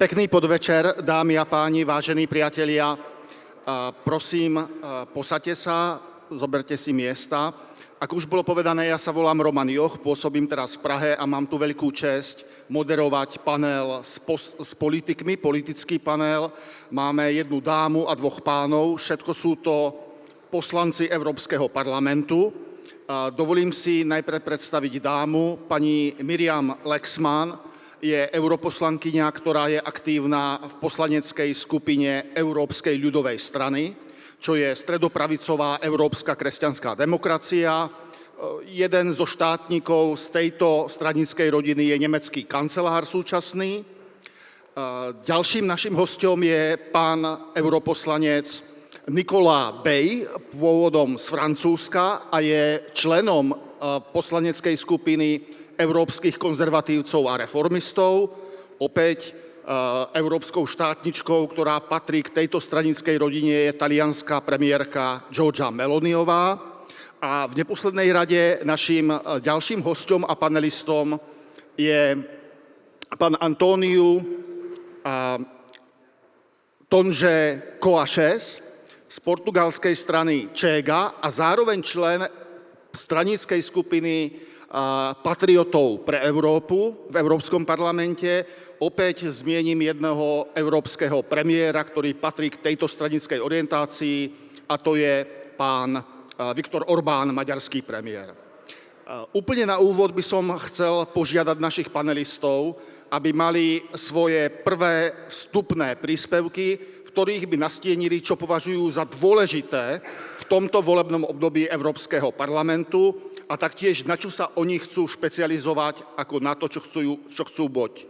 Pekný podvečer, dámy a páni, vážení priatelia. Prosím, posaďte sa, zoberte si miesta. Ako už bolo povedané, ja sa volám Roman Joch, pôsobím teraz v Prahe a mám tu veľkú česť moderovať panel s politikmi, politický panel. Máme jednu dámu a dvoch pánov, všetko sú to poslanci Európskeho parlamentu. Dovolím si najprv predstaviť dámu, pani Miriam Lexman, je europoslankyňa, ktorá je aktívna v poslaneckej skupine Európskej ľudovej strany, čo je stredopravicová európska kresťanská demokracia. Jeden zo štátnikov z tejto stranickej rodiny je nemecký kancelár súčasný. Ďalším našim hosťom je pán europoslanec Nicolas Bay, pôvodom z Francúzska a je členom poslaneckej skupiny európskych konzervatívcov a reformistov, opäť európskou štátničkou, ktorá patrí k tejto stranickej rodine, je talianská premiérka Giorgia Meloniová. A v neposlednej rade našim ďalším hosťom a panelistom je pán António Tonže Coaches z portugalskej strany Chega a zároveň člen stranickej skupiny patriotov pre Európu v Európskom parlamente. Opäť zmiením jedného európskeho premiéra, ktorý patrí k tejto stranickej orientácii, a to je pán Viktor Orbán, maďarský premiér. Úplne na úvod by som chcel požiadať našich panelistov, aby mali svoje prvé vstupné príspevky, v ktorých by nastienili, čo považujú za dôležité v tomto volebnom období Európskeho parlamentu a taktiež na čo sa oni chcú špecializovať ako na to, čo chcú buď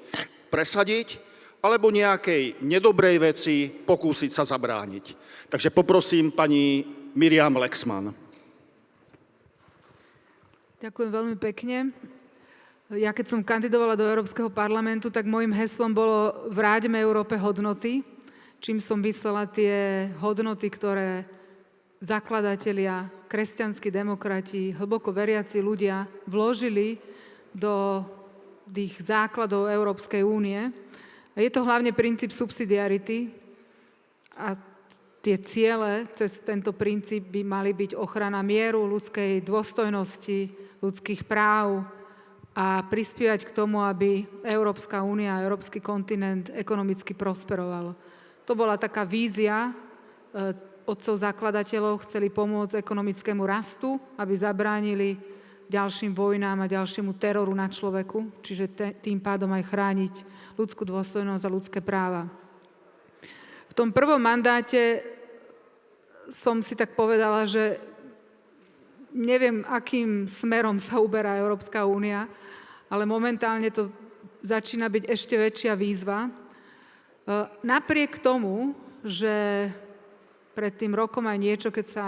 presadiť, alebo nejakej nedobrej veci pokúsiť sa zabrániť. Takže poprosím pani Miriam Lexman. Ďakujem veľmi pekne. Ja keď som kandidovala do Európskeho parlamentu, tak môjim heslom bolo Vráťme Európe hodnoty, čím som myslela tie hodnoty, ktoré zakladatelia, kresťanskí demokrati, hlboko veriaci ľudia vložili do tých základov Európskej únie. A je to hlavne princíp subsidiarity a tie ciele cez tento princíp by mali byť ochrana mieru, ľudskej dôstojnosti, ľudských práv a prispievať k tomu, aby Európska únia a európsky kontinent ekonomicky prosperoval. To bola taká vízia otcov zakladateľov, chceli pomôcť ekonomickému rastu, aby zabránili ďalším vojnám a ďalšiemu teroru na človeku, čiže tým pádom aj chrániť ľudskú dôstojnosť a ľudské práva. V tom prvom mandáte som si tak povedala, že neviem, akým smerom sa uberá Európska únia, ale momentálne to začína byť ešte väčšia výzva. Napriek tomu, že pred tým rokom aj niečo, keď sa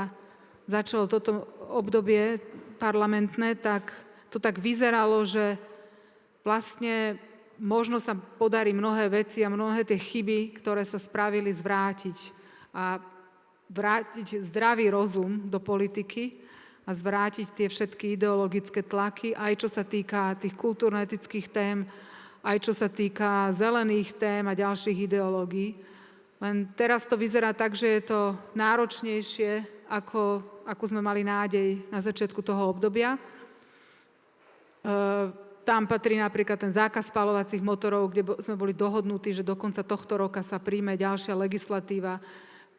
začalo toto obdobie parlamentné, tak to tak vyzeralo, že vlastne možno sa podarí mnohé veci a mnohé tie chyby, ktoré sa spravili, zvrátiť a vrátiť zdravý rozum do politiky a zvrátiť tie všetky ideologické tlaky, aj čo sa týka tých kultúrno-etických tém, aj čo sa týka zelených tém a ďalších ideológií. Len teraz to vyzerá tak, že je to náročnejšie, ako sme mali nádej na začiatku toho obdobia. Tam patrí napríklad ten zákaz spaľovacích motorov, kde sme boli dohodnutí, že do konca tohto roka sa príjme ďalšia legislatíva.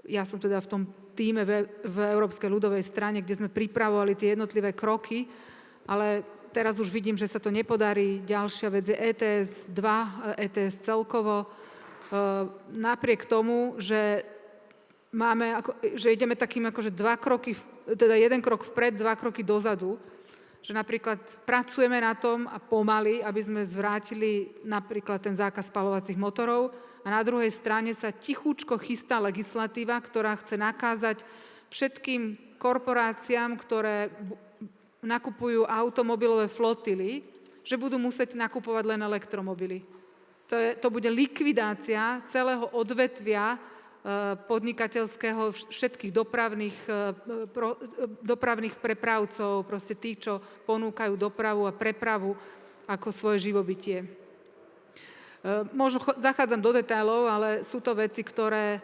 Ja som teda v tom tíme v Európskej ľudovej strane, kde sme pripravovali tie jednotlivé kroky, ale teraz už vidím, že sa to nepodarí. Ďalšia vec je ETS 2, ETS celkovo. Napriek tomu, že ideme takým akože jeden krok vpred, 2 kroky dozadu, že napríklad pracujeme na tom a pomaly, aby sme zvrátili napríklad ten zákaz spaľovacích motorov a na druhej strane sa tichúčko chystá legislatíva, ktorá chce nakázať všetkým korporáciám, ktoré nakupujú automobilové flotily, že budú musieť nakupovať len elektromobily. To bude likvidácia celého odvetvia podnikateľského, všetkých dopravných prepravcov, proste tí, čo ponúkajú dopravu a prepravu ako svoje živobytie. Možno zachádzam do detailov, ale sú to veci, ktoré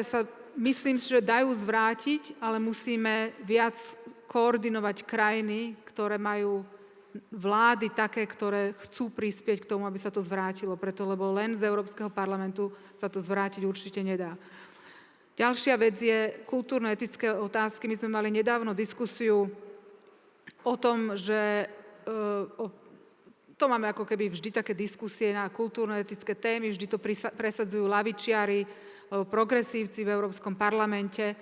sa, myslím si, že dajú zvrátiť, ale musíme viac koordinovať krajiny, ktoré majú vlády také, ktoré chcú prispieť k tomu, aby sa to zvrátilo, lebo len z Európskeho parlamentu sa to zvrátiť určite nedá. Ďalšia vec je kultúrno-etické otázky. My sme mali nedávno diskusiu o tom, že to máme ako keby vždy také diskusie na kultúrno-etické témy, vždy to presadzujú lavičiari, progresívci v Európskom parlamente,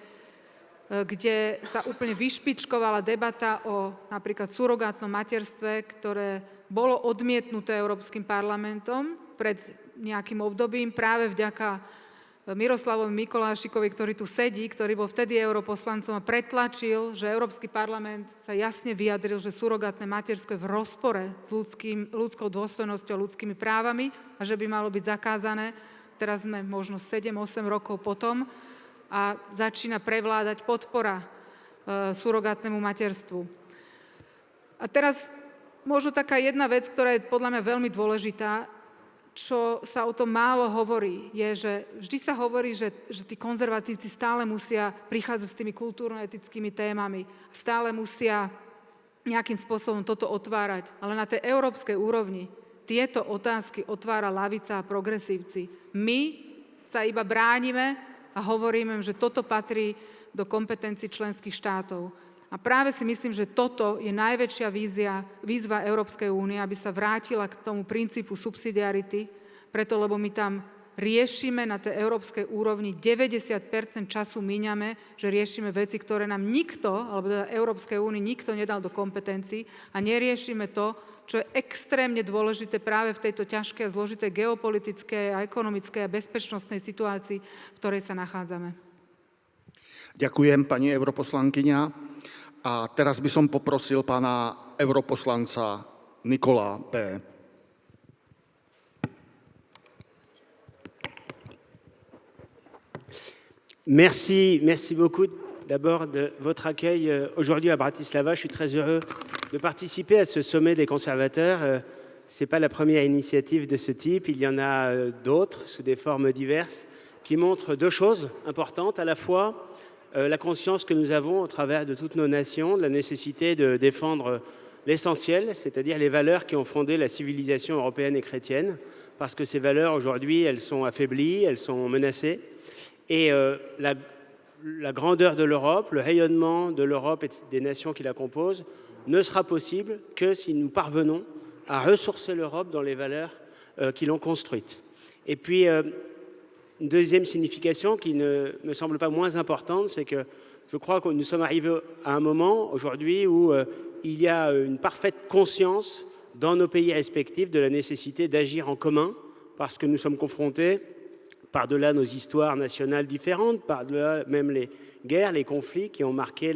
kde sa úplne vyšpičkovala debata o napríklad surogátnom materstve, ktoré bolo odmietnuté Európskym parlamentom pred nejakým obdobím práve vďaka Miroslavovi Mikolášikovi, ktorý tu sedí, ktorý bol vtedy europoslancom a pretlačil, že Európsky parlament sa jasne vyjadril, že surogátne materstvo je v rozpore s ľudskou dôstojnosťou a ľudskými právami a že by malo byť zakázané. Teraz sme možno 7-8 rokov potom a začína prevládať podpora surogátnemu materstvu. A teraz možno taká jedna vec, ktorá je podľa mňa veľmi dôležitá, čo sa o tom málo hovorí, je, že vždy sa hovorí, že tí konzervatívci stále musia prichádzať s tými kultúrno-etickými témami, stále musia nejakým spôsobom toto otvárať. Ale na tej európskej úrovni tieto otázky otvára lavica a progresívci. My sa iba bránime a hovoríme, že toto patrí do kompetencií členských štátov. A práve si myslím, že toto je najväčšia výzva Európskej únie, aby sa vrátila k tomu princípu subsidiarity, preto lebo my tam riešime na tej európskej úrovni 90% času míňame, že riešime veci, ktoré nám nikto, alebo teda Európskej únii nikto nedal do kompetencií a neriešime to, čo je extrémne dôležité práve v tejto ťažkej a zložitej geopolitickej a ekonomickej a bezpečnostnej situácii, v ktorej sa nachádzame. Ďakujem, pani europoslankyňa. A teraz by som poprosil pána europoslanca Nikola B. Merci beaucoup d'abord de votre accueil aujourd'hui à Bratislava. Je suis très heureux de participer à ce sommet des conservateurs. Ce n'est pas la première initiative de ce type, il y en a d'autres sous des formes diverses qui montrent deux choses importantes, à la fois la conscience que nous avons au travers de toutes nos nations, de la nécessité de défendre l'essentiel, c'est-à-dire les valeurs qui ont fondé la civilisation européenne et chrétienne, parce que ces valeurs aujourd'hui, elles sont affaiblies, elles sont menacées. Et la grandeur de l'Europe, le rayonnement de l'Europe et des nations qui la composent ne sera possible que si nous parvenons à ressourcer l'Europe dans les valeurs qui l'ont construite. Et puis, une deuxième signification qui ne me semble pas moins importante, c'est que je crois que nous sommes arrivés à un moment aujourd'hui où il y a une parfaite conscience dans nos pays respectifs de la nécessité d'agir en commun parce que nous sommes confrontés, par-delà nos histoires nationales différentes, par-delà même les guerres, les conflits qui ont marqué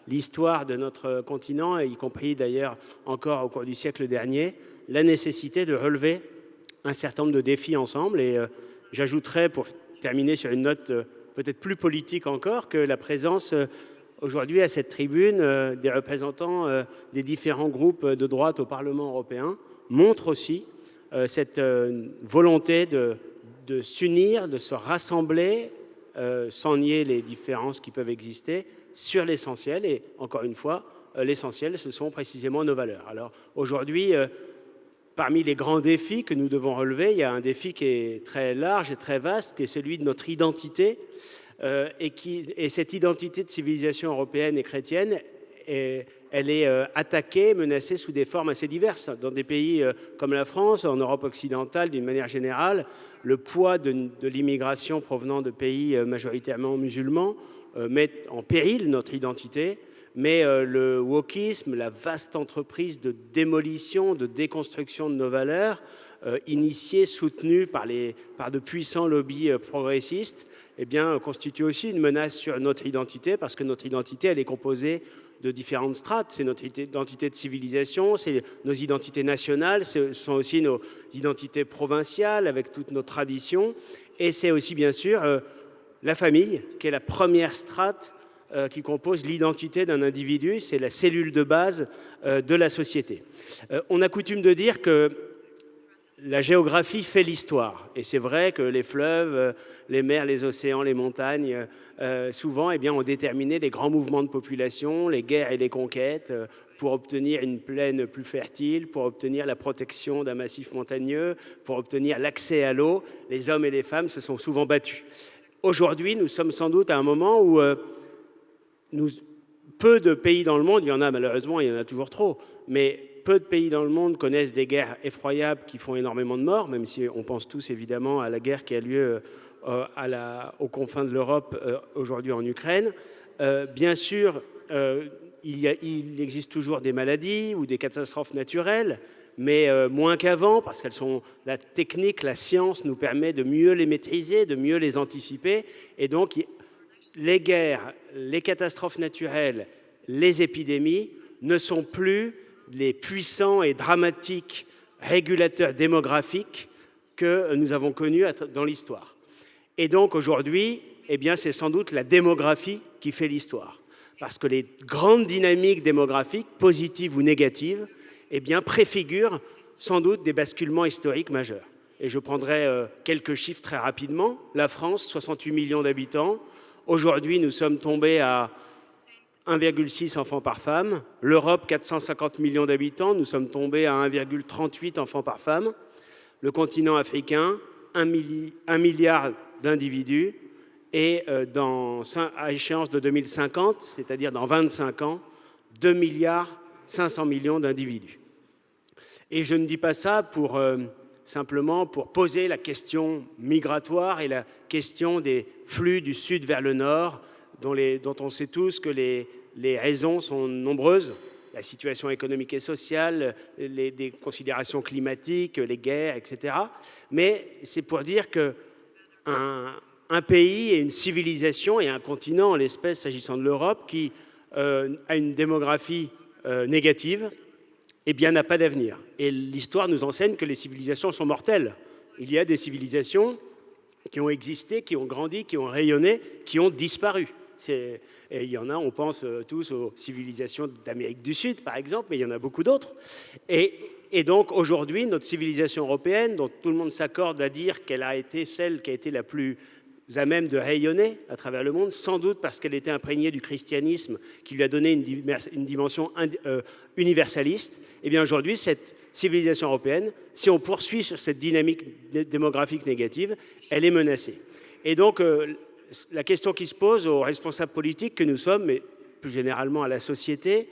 l'histoire de notre continent, y compris d'ailleurs encore au cours du siècle dernier, la nécessité de relever un certain nombre de défis ensemble. Et j'ajouterais, pour terminer sur une note peut-être plus politique encore, que la présence aujourd'hui à cette tribune des représentants des différents groupes de droite au Parlement européen montre aussi cette volonté de s'unir, de se rassembler, sans nier les différences qui peuvent exister, sur l'essentiel. Et encore une fois, l'essentiel, ce sont précisément nos valeurs. Alors aujourd'hui, parmi les grands défis que nous devons relever, il y a un défi qui est très large et très vaste, qui est celui de notre identité. Et cette identité de civilisation européenne et chrétienne, elle est attaquée, menacée sous des formes assez diverses. Dans des pays comme la France, en Europe occidentale d'une manière générale, le poids de l'immigration provenant de pays majoritairement musulmans met en péril notre identité. Mais le wokisme, la vaste entreprise de démolition, de déconstruction de nos valeurs, initiée, soutenue par de puissants lobbies progressistes, eh bien, constitue aussi une menace sur notre identité, parce que notre identité, elle est composée de différentes strates. C'est notre identité de civilisation, c'est nos identités nationales, ce sont aussi nos identités provinciales, avec toutes nos traditions, et c'est aussi, bien sûr, la famille, qui est la première strate qui composent l'identité d'un individu, c'est la cellule de base de la société. On a coutume de dire que la géographie fait l'histoire. Et c'est vrai que les fleuves, les mers, les océans, les montagnes, souvent ont déterminé les grands mouvements de population, les guerres et les conquêtes, pour obtenir une plaine plus fertile, pour obtenir la protection d'un massif montagneux, pour obtenir l'accès à l'eau. Les hommes et les femmes se sont souvent battus. Aujourd'hui, nous sommes sans doute à un moment où peu de pays dans le monde, il y en a malheureusement, il y en a toujours trop, mais peu de pays dans le monde connaissent des guerres effroyables qui font énormément de morts, même si on pense tous évidemment à la guerre qui a lieu aux confins de l'Europe aujourd'hui en Ukraine. Bien sûr, il existe toujours des maladies ou des catastrophes naturelles, mais moins qu'avant, parce qu'elles sont la technique, la science nous permet de mieux les maîtriser, de mieux les anticiper, et donc les guerres, les catastrophes naturelles, les épidémies ne sont plus les puissants et dramatiques régulateurs démographiques que nous avons connus dans l'histoire. Et donc aujourd'hui, c'est sans doute la démographie qui fait l'histoire. Parce que les grandes dynamiques démographiques, positives ou négatives, préfigurent sans doute des basculements historiques majeurs. Et je prendrai quelques chiffres très rapidement. La France, 68 millions d'habitants. Aujourd'hui, nous sommes tombés à 1,6 enfants par femme. L'Europe, 450 millions d'habitants. Nous sommes tombés à 1,38 enfants par femme. Le continent africain, 1 milliard d'individus. Et à échéance de 2050, c'est-à-dire dans 25 ans, 2 milliards 500 millions d'individus. Et je ne dis pas ça simplement pour poser la question migratoire et la question des flux du sud vers le nord, dont on sait tous que les raisons sont nombreuses, la situation économique et sociale, des considérations climatiques, les guerres, etc. Mais c'est pour dire qu'un pays et une civilisation et un continent, en l'espèce s'agissant de l'Europe, qui a une démographie négative, n'a pas d'avenir. Et l'histoire nous enseigne que les civilisations sont mortelles. Il y a des civilisations qui ont existé, qui ont grandi, qui ont rayonné, qui ont disparu. Et il y en a, on pense tous aux civilisations d'Amérique du Sud, par exemple, mais il y en a beaucoup d'autres. Et donc aujourd'hui, notre civilisation européenne, dont tout le monde s'accorde à dire qu'elle a été celle qui a été la plus à même de rayonner à travers le monde, sans doute parce qu'elle était imprégnée du christianisme qui lui a donné une dimension universaliste, aujourd'hui, cette civilisation européenne, si on poursuit sur cette dynamique démographique négative, elle est menacée. Et donc, la question qui se pose aux responsables politiques que nous sommes, mais plus généralement à la société,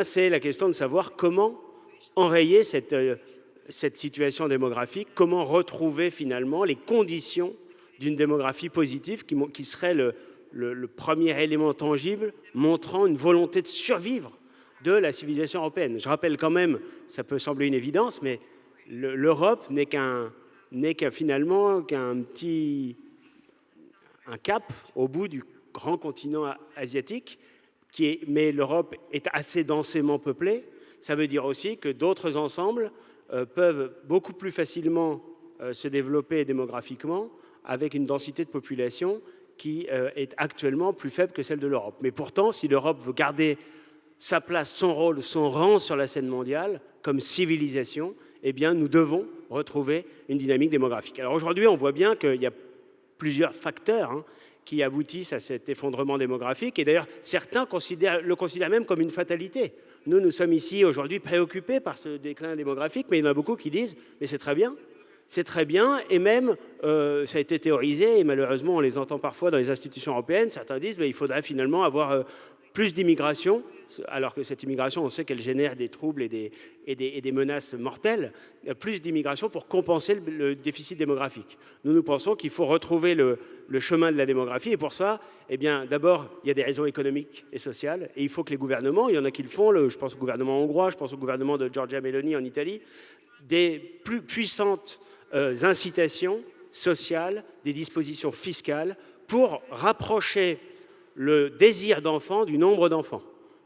c'est la question de savoir comment enrayer cette situation démographique, comment retrouver finalement les conditions d'une démographie positive qui serait le premier élément tangible montrant une volonté de survivre de la civilisation européenne. Je rappelle quand même, ça peut sembler une évidence, mais l'Europe n'est finalement qu'un cap au bout du grand continent asiatique, mais l'Europe est assez densément peuplée. Ça veut dire aussi que d'autres ensembles peuvent beaucoup plus facilement se développer démographiquement avec une densité de population qui est actuellement plus faible que celle de l'Europe. Mais pourtant, si l'Europe veut garder sa place, son rôle, son rang sur la scène mondiale, comme civilisation, nous devons retrouver une dynamique démographique. Alors aujourd'hui, on voit bien qu'il y a plusieurs facteurs qui aboutissent à cet effondrement démographique. Et d'ailleurs, certains le considèrent même comme une fatalité. Nous sommes ici aujourd'hui préoccupés par ce déclin démographique, mais il y en a beaucoup qui disent « mais c'est très bien ». C'est très bien, et même, ça a été théorisé, et malheureusement, on les entend parfois dans les institutions européennes, certains disent qu'il faudrait finalement avoir plus d'immigration, alors que cette immigration, on sait qu'elle génère des troubles et des menaces mortelles, plus d'immigration pour compenser le déficit démographique. Nous pensons qu'il faut retrouver le chemin de la démographie, et pour ça, d'abord, il y a des raisons économiques et sociales, et il faut que les gouvernements, il y en a qui le font, je pense au gouvernement hongrois, je pense au gouvernement de Giorgia Meloni en Italie, des plus puissantes incitations sociales, des dispositions fiscales pour rapprocher le désir d'enfant du nombre d'enfants.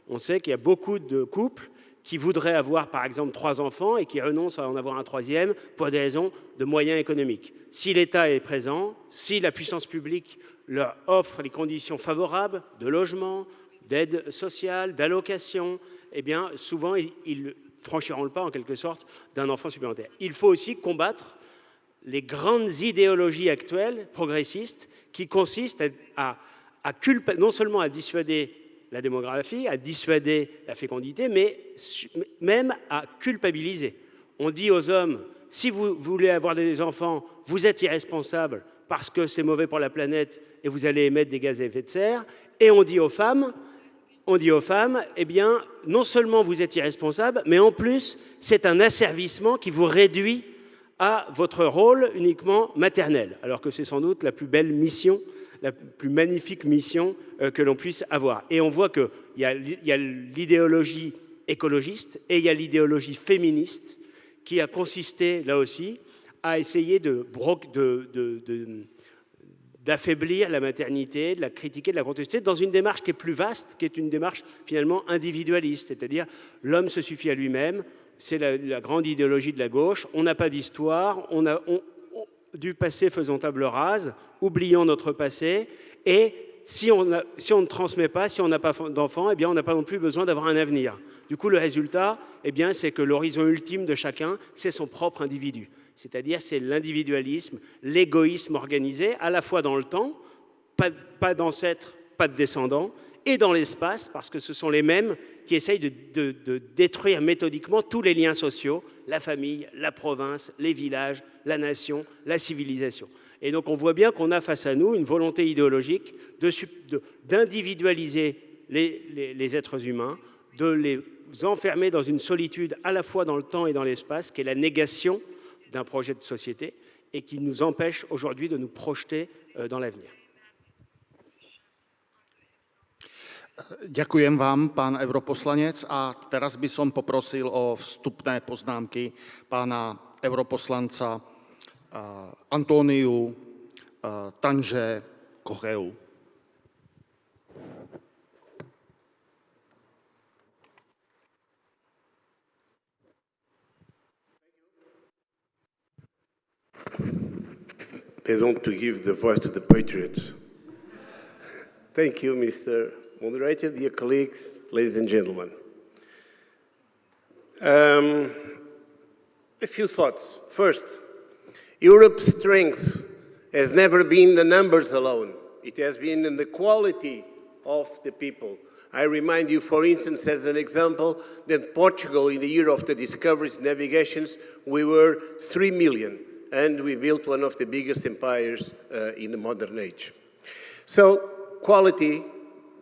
On sait qu'il y a beaucoup de couples qui voudraient avoir, par exemple, 3 enfants et qui renoncent à en avoir un 3e pour des raisons de moyens économiques. Si l'État est présent, si la puissance publique leur offre les conditions favorables de logement, d'aide sociale, d'allocation, eh bien, souvent, ils franchiront le pas, en quelque sorte, d'un enfant supplémentaire. Il faut aussi combattre les grandes idéologies actuelles, progressistes, qui consistent non seulement à dissuader la démographie, à dissuader la fécondité, mais même à culpabiliser. On dit aux hommes, si vous voulez avoir des enfants, vous êtes irresponsables parce que c'est mauvais pour la planète et vous allez émettre des gaz à effet de serre. Et on dit aux femmes, eh bien, non seulement vous êtes irresponsables, mais en plus, c'est un asservissement qui vous réduit à votre rôle uniquement maternel, alors que c'est sans doute la plus belle mission, la plus magnifique mission que l'on puisse avoir. Et on voit qu'il y a l'idéologie écologiste et il y a l'idéologie féministe qui a consisté, là aussi, à essayer d'affaiblir la maternité, de la critiquer, de la contester, dans une démarche qui est plus vaste, qui est une démarche finalement individualiste, c'est-à-dire l'homme se suffit à lui-même, c'est la grande idéologie de la gauche, on n'a pas d'histoire, du passé faisons table rase, oublions notre passé, et si on ne transmet pas, si on n'a pas d'enfants, eh bien on n'a pas non plus besoin d'avoir un avenir. Du coup, le résultat, eh bien, c'est que l'horizon ultime de chacun, c'est son propre individu. C'est-à-dire, c'est l'individualisme, l'égoïsme organisé, à la fois dans le temps, pas d'ancêtres, pas de descendants, et dans l'espace, parce que ce sont les mêmes qui essayent de détruire méthodiquement tous les liens sociaux, la famille, la province, les villages, la nation, la civilisation. Et donc on voit bien qu'on a face à nous une volonté idéologique d'individualiser les êtres humains, de les enfermer dans une solitude à la fois dans le temps et dans l'espace, qui est la négation d'un projet de société et qui nous empêche aujourd'hui de nous projeter dans l'avenir. Ďakujem vám, pán europoslanec. A teraz by som poprosil o vstupné poznámky pána europoslanca Antóniu Tanže Correu. They want to give the voice to the patriots. Thank you, Mr. Moderator, dear colleagues, ladies and gentlemen. A few thoughts. First, Europe's strength has never been the numbers alone. It has been in the quality of the people. I remind you, for instance, as an example, that Portugal, in the year of the discoveries, navigations, we were 3 million, and we built one of the biggest empires in the modern age. So, quality,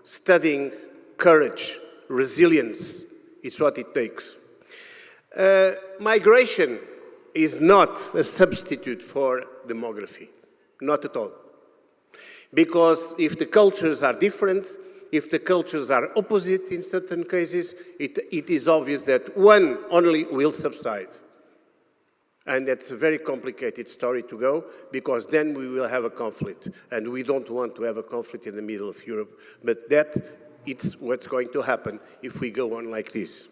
studying, courage, resilience is what it takes. Migration is not a substitute for demography, not at all. Because if the cultures are different, if the cultures are opposite in certain cases, it is obvious that one only will subside. And that's a very complicated story to go, because then we will have a conflict. And we don't want to have a conflict in the middle of Europe. But it's what's going to happen if we go on like this.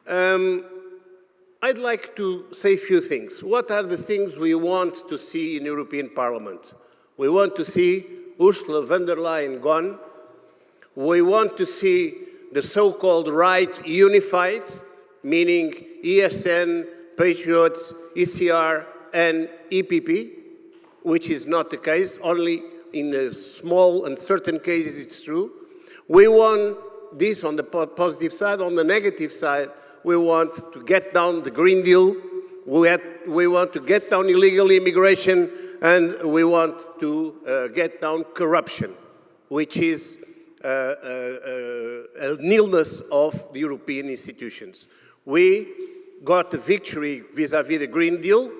I'd like to say a few things. What are the things we want to see in European Parliament? We want to see Ursula von der Leyen gone. We want to see the so-called right unified, meaning ESN, Patriots, ECR, and EPP, which is not the case. Only in the small and certain cases it's true. We want this on the positive side. On the negative side, we want to get down the Green Deal. We want to get down illegal immigration, and we want to get down corruption, which is a nilness of the European institutions. We got a victory vis-à-vis the Green Deal.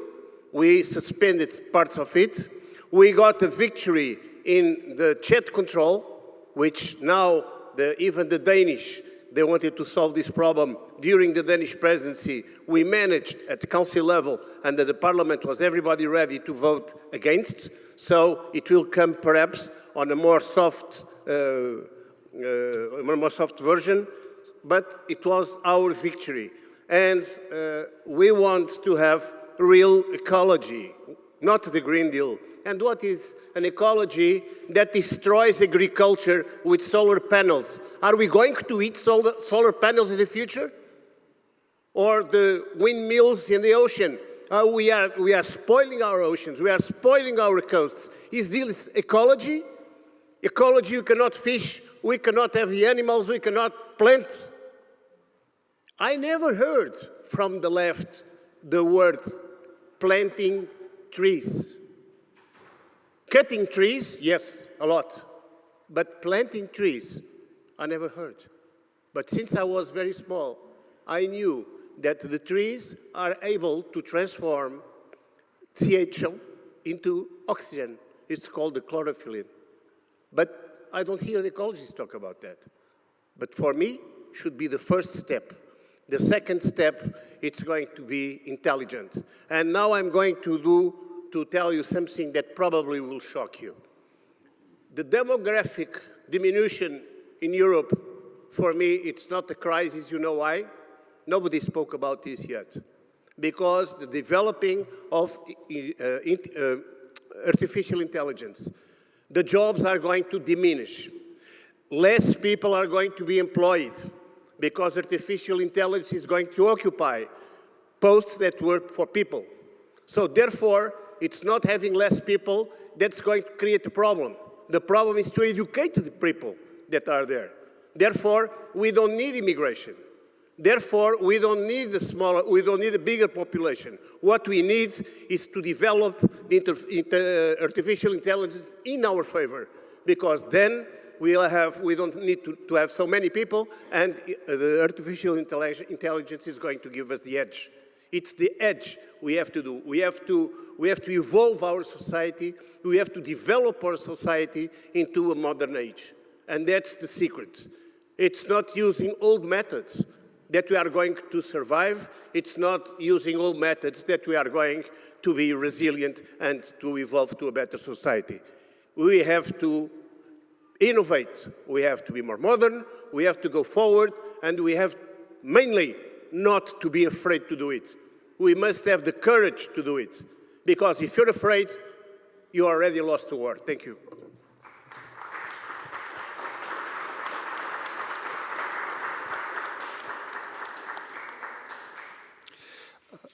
We suspended parts of it. We got a victory in the chat control, which now even the Danish, they wanted to solve this problem during the Danish presidency. We managed at the council level, and that the parliament was everybody ready to vote against. So it will come perhaps on a more soft version. but it was our victory. And we want to have real ecology, not the Green Deal. And what is an ecology that destroys agriculture with solar panels? Are we going to eat solar panels in the future? Or the windmills in the ocean? We are spoiling our oceans, we are spoiling our coasts. Is this ecology? Ecology, you cannot fish, we cannot have the animals, we cannot plant. I never heard from the left the word planting trees. Cutting trees, yes, a lot. But planting trees, I never heard. But since I was very small, I knew that the trees are able to transform CO2 into oxygen. It's called the chlorophyll. But I don't hear the ecologists talk about that. But for me, should be the first step. The second step, it's going to be intelligent. And now I'm going to tell you something that probably will shock you. The demographic diminution in Europe, for me, it's not a crisis. You know why? Nobody spoke about this yet. Because the developing of artificial intelligence, the jobs are going to diminish. Less people are going to be employed because artificial intelligence is going to occupy posts that work for people. So therefore, it's not having less people that's going to create a problem. The problem is to educate the people that are there. Therefore, we don't need immigration. Therefore, we don't need a bigger population. What we need is to develop the artificial intelligence in our favor, because then we don't need to have so many people, and the artificial intelligence is going to give us the edge. It's the edge we have to do. We have to evolve our society. We have to develop our society into a modern age. And that's the secret. It's not using old methods that we are going to survive. It's not using old methods that we are going to be resilient and to evolve to a better society. We have to innovate. We have to be more modern. We have to go forward. And we have mainly not to be afraid to do it. We must have the courage to do it. Because if you're afraid, you already lost the war. Thank you.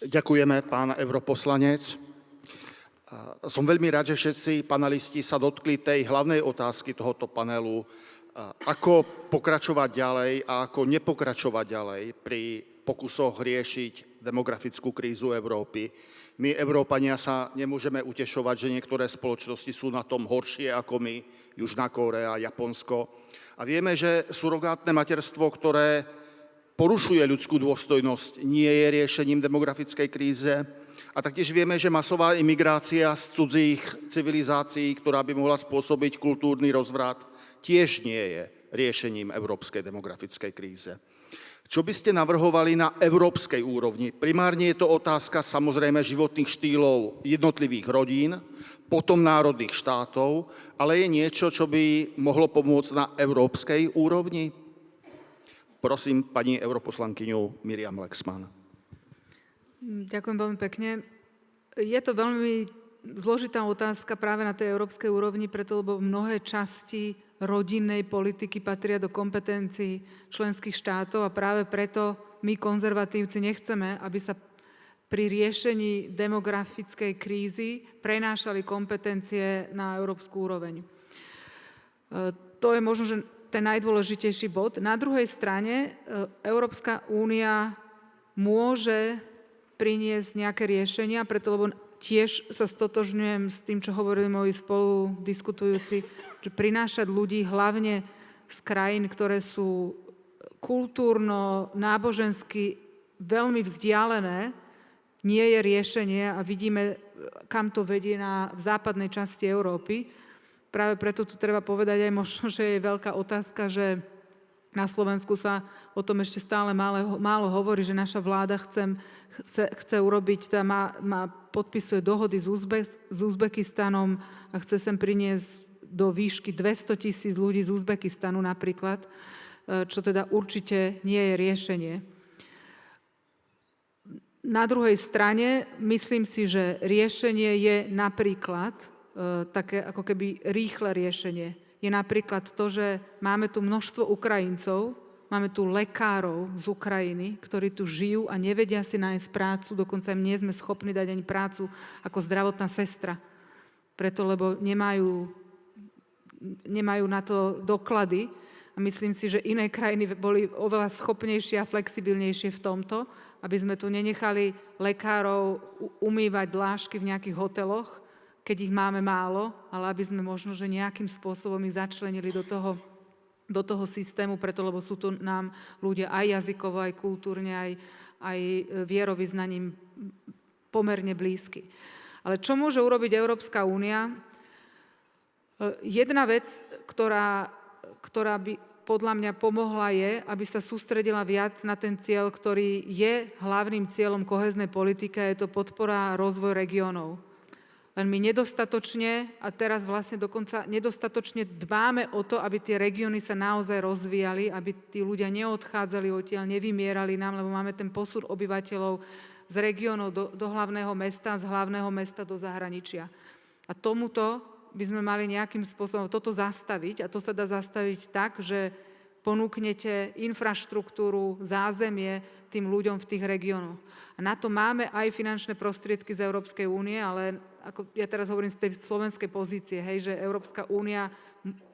Ďakujeme, pán europoslanec. Som veľmi rád, že všetci panelisti sa dotkli tej hlavnej otázky tohoto panelu, ako pokračovať ďalej a ako nepokračovať ďalej pri pokusoch riešiť demografickú krízu Európy. My, Európania, sa nemôžeme utešovať, že niektoré spoločnosti sú na tom horšie ako my, Južná Kórea, Japonsko. A vieme, že surogátne materstvo, ktoré porušuje ľudskú dôstojnosť, nie je riešením demografickej kríze. A taktiež vieme, že masová imigrácia z cudzích civilizácií, ktorá by mohla spôsobiť kultúrny rozvrat, tiež nie je riešením európskej demografickej kríze. Čo by ste navrhovali na európskej úrovni? Primárne je to otázka samozrejme životných štýlov jednotlivých rodín, potom národných štátov, ale je niečo, čo by mohlo pomôcť na európskej úrovni? Prosím pani europoslankyňu Miriam Lexman. Ďakujem veľmi pekne. Je to veľmi zložitá otázka práve na tej európskej úrovni, preto lebo mnohé časti rodinnej politiky patria do kompetencií členských štátov a práve preto my, konzervatívci, nechceme, aby sa pri riešení demografickej krízy prenášali kompetencie na európsku úroveň. To je možno, že ten najdôležitejší bod. Na druhej strane Európska únia môže priniesť nejaké riešenia, preto lebo tiež sa stotožňujem s tým, čo hovorili moji spoludiskutujúci, že prinášať ľudí hlavne z krajín, ktoré sú kultúrno, nábožensky veľmi vzdialené, nie je riešenie a vidíme, kam to vedie v západnej časti Európy. Práve preto tu treba povedať aj možno, že je veľká otázka, že na Slovensku sa o tom ešte stále málo hovorí, že naša vláda chce urobiť, podpisuje dohody s Uzbekistanom a chce sem priniesť do výšky 200 000 ľudí z Uzbekistanu napríklad. čo teda určite nie je riešenie. Na druhej strane myslím si, že riešenie je napríklad také ako keby rýchle riešenie. Je napríklad to, že máme tu množstvo Ukrajincov, máme tu lekárov z Ukrajiny, ktorí tu žijú a nevedia si nájsť prácu, dokonca im nie sme schopní dať ani prácu ako zdravotná sestra. Preto, lebo nemajú na to doklady a myslím si, že iné krajiny boli oveľa schopnejšie a flexibilnejšie v tomto, aby sme tu nenechali lekárov umývať dlášky v nejakých hoteloch, keď ich máme málo, ale aby sme možno, že nejakým spôsobom ich začlenili do toho systému, preto lebo sú tu nám ľudia aj jazykovo, aj kultúrne, aj vierovyznaním pomerne blízky. Ale čo môže urobiť Európska únia? Jedna vec, ktorá by podľa mňa pomohla je, aby sa sústredila viac na ten cieľ, ktorý je hlavným cieľom kohéznej politiky, a je to podpora a rozvoj regiónov. Len my nedostatočne, a teraz vlastne dokonca nedostatočne dbáme o to, aby tie regióny sa naozaj rozvíjali, aby tí ľudia neodchádzali odtiaľ, nevymierali nám, lebo máme ten posud obyvateľov z regiónov do hlavného mesta, z hlavného mesta do zahraničia. A tomuto by sme mali nejakým spôsobom toto zastaviť, a to sa dá zastaviť tak, že ponúknete infraštruktúru, zázemie tým ľuďom v tých regiónoch. A na to máme aj finančné prostriedky z Európskej únie, ale ako ja teraz hovorím z tej slovenskej pozície, hej, že Európska únia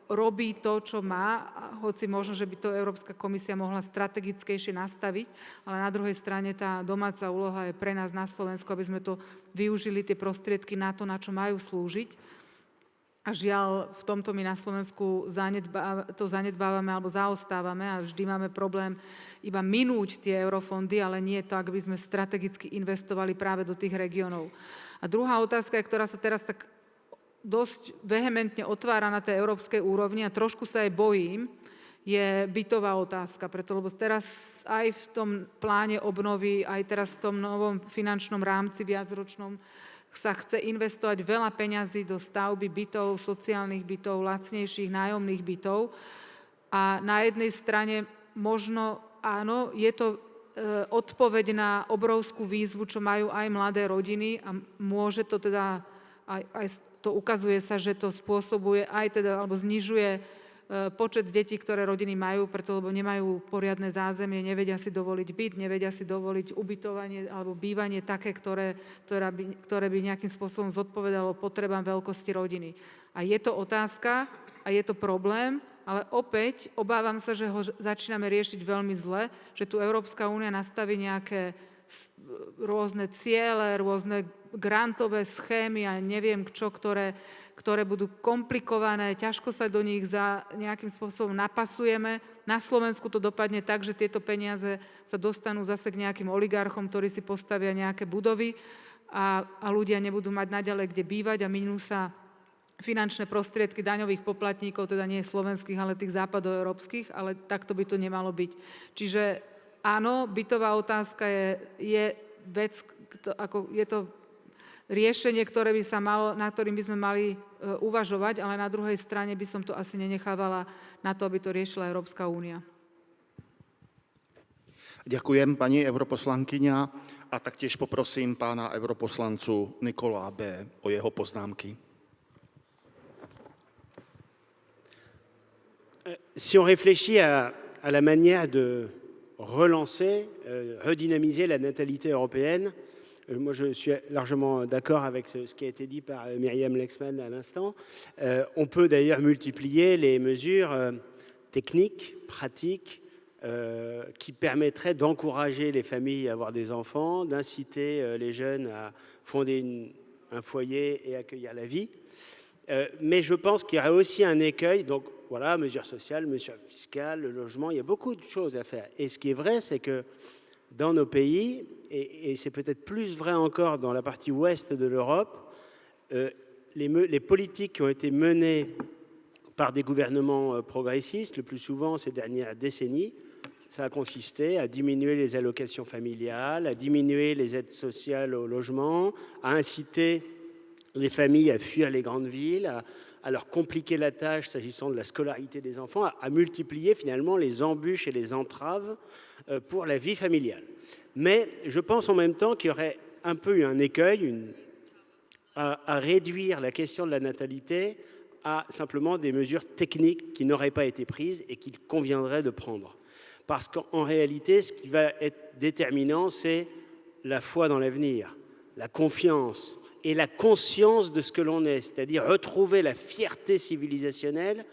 robí to, čo má, hoci možno, že by to Európska komisia mohla strategickejšie nastaviť, ale na druhej strane tá domáca úloha je pre nás na Slovensku, aby sme to využili, tie prostriedky na to, na čo majú slúžiť. A žiaľ, v tomto my na Slovensku to zanedbávame alebo zaostávame a vždy máme problém iba minúť tie eurofondy, ale nie to, ak by sme strategicky investovali práve do tých regiónov. A druhá otázka, ktorá sa teraz tak dosť vehementne otvára na tej európskej úrovni a trošku sa aj bojím, je bytová otázka. Preto, lebo teraz aj v tom pláne obnovy, aj teraz v tom novom finančnom rámci viacročnom sa chce investovať veľa peňazí do stavby bytov, sociálnych bytov, lacnejších nájomných bytov. A na jednej strane možno áno, je to odpoveď na obrovskú výzvu, čo majú aj mladé rodiny a môže to teda, aj to ukazuje sa, že to spôsobuje aj teda, alebo znižuje počet detí, ktoré rodiny majú, preto lebo nemajú poriadne zázemie, nevedia si dovoliť byt, nevedia si dovoliť ubytovanie alebo bývanie také, ktoré by nejakým spôsobom zodpovedalo potrebám veľkosti rodiny. A je to otázka a je to problém, ale opäť obávam sa, že ho začíname riešiť veľmi zle, že tu Európska únia nastaví nejaké rôzne ciele, rôzne grantové schémy a neviem čo, ktoré budú komplikované, ťažko sa do nich nejakým spôsobom napasujeme. Na Slovensku to dopadne tak, že tieto peniaze sa dostanú zase k nejakým oligarchom, ktorí si postavia nejaké budovy a ľudia nebudú mať naďalej kde bývať a minú sa finančné prostriedky daňových poplatníkov, teda nie slovenských, ale tých západoeurópskych, ale takto by to nemalo byť. Čiže áno, bytová otázka je vec, je to riešenie, ktoré by sa malo, na ktorým by sme mali uvažovať, ale na druhej strane by som to asi nenechávala na to, aby to riešila Európska únia. Ďakujem, pani europoslankyňa, a taktiež poprosím pána europoslancu Nicolas B. o jeho poznámky. Si on réfléchit à la manière de relancer, redynamiser la natalité européenne, moi je suis largement d'accord avec ce qui a été dit par Myriam Lexman à l'instant. On peut d'ailleurs multiplier les mesures techniques, pratiques, qui permettraient d'encourager les familles à avoir des enfants, d'inciter les jeunes à fonder un foyer et accueillir la vie. Mais je pense qu'il y aurait aussi un écueil, donc voilà, mesures sociales, mesures fiscales, le logement, il y a beaucoup de choses à faire. Et ce qui est vrai, c'est que dans nos pays, et c'est peut-être plus vrai encore dans la partie ouest de l'Europe, les politiques qui ont été menées par des gouvernements progressistes, le plus souvent ces dernières décennies, ça a consisté à diminuer les allocations familiales, à diminuer les aides sociales au logement, à inciter les familles à fuir les grandes villes, à leur compliquer la tâche s'agissant de la scolarité des enfants, à multiplier finalement les embûches et les entraves pour la vie familiale. Mais je pense en même temps qu'il y aurait un peu eu un écueil à réduire la question de la natalité à simplement des mesures techniques qui n'auraient pas été prises et qu'il conviendrait de prendre. Parce qu'en réalité, ce qui va être déterminant, c'est la foi dans l'avenir, la confiance et la conscience de ce que l'on est, c'est-à-dire retrouver la fierté civilisationnelle